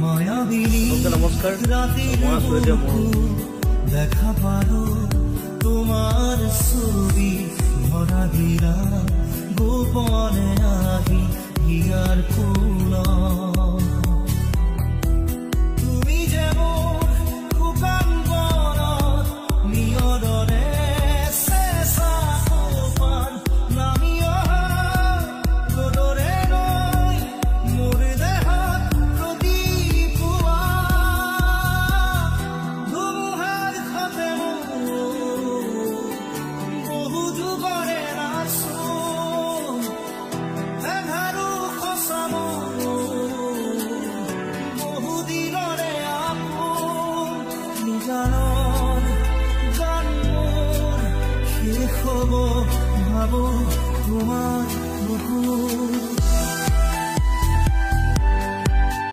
নমস্কাৰ দেখা পালো তোমাৰ ছবি ভৰা দিলা গোপনে আহি হিয়াৰ কোলা